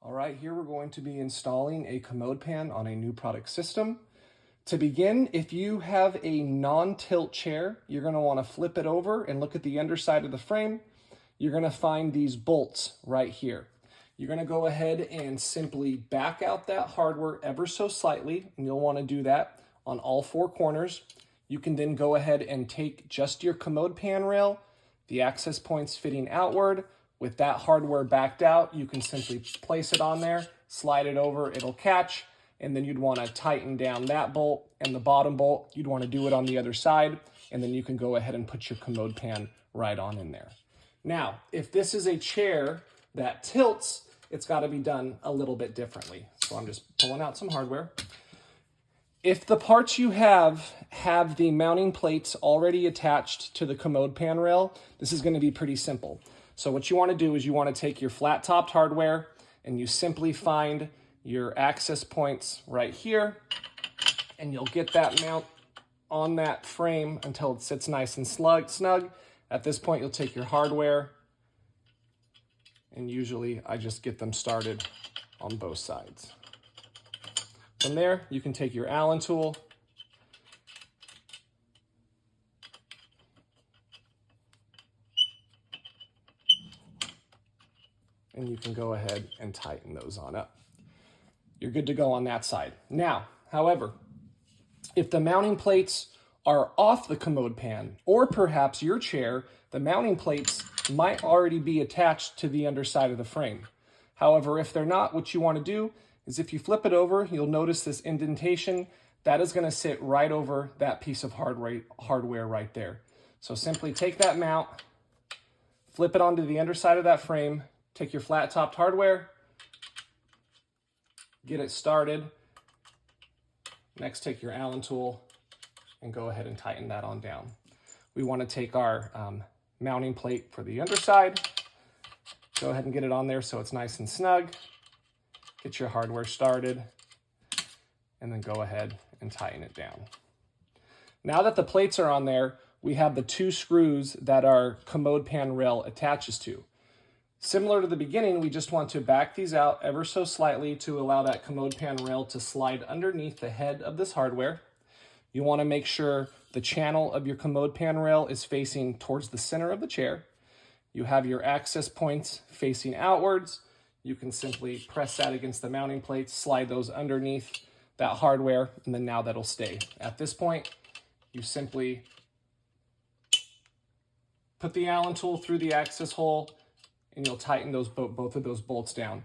All right, here we're going to be installing a Commode pan on a Nuprodx system. To begin, if you have a non-tilt chair, you're going to want to flip it over and look at the underside of the frame. You're going to find these bolts right here. You're going to go ahead and simply back out that hardware ever so slightly, and you'll want to do that on all four corners. You can then go ahead and take just your Commode pan rail, the access points fitting outward. With that hardware backed out, you can simply place it on there, slide it over, it'll catch, and then you'd want to tighten down that bolt and the bottom bolt. You'd want to do it on the other side, and then you can go ahead and put your Commode pan right on in there. Now, if this is a chair that tilts, it's got to be done a little bit differently. So I'm just pulling out some hardware. If the parts you have the mounting plates already attached to the Commode pan rail, this is going to be pretty simple. So what you want to do is you want to take your flat-topped hardware and you simply find your access points right here, and you'll get that mount on that frame until it sits nice and snug. At this point, you'll take your hardware, and usually I just get them started on both sides. From there, you can take your Allen tool, and you can go ahead and tighten those on up. You're good to go on that side. Now, however, if the mounting plates are off the Commode pan, or perhaps your chair, the mounting plates might already be attached to the underside of the frame. However, if they're not, what you want to do is if you flip it over, you'll notice this indentation. That is going to sit right over that piece of hardware right there. So simply take that mount, flip it onto the underside of that frame, take your flat-topped hardware, get it started. Next, take your Allen tool and go ahead and tighten that on down. We want to take our mounting plate for the underside, go ahead and get it on there so it's nice and snug. Get your hardware started, and then go ahead and tighten it down. Now that the plates are on there, we have the two screws that our Commode pan rail attaches to. Similar to the beginning, we just want to back these out ever so slightly to allow that Commode pan rail to slide underneath the head of this hardware. You want to make sure the channel of your Commode pan rail is facing towards the center of the chair. You have your access points facing outwards. You can simply press that against the mounting plates, slide those underneath that hardware, and then now that'll stay. At this point, you simply put the Allen tool through the access hole, and you'll tighten both of those bolts down.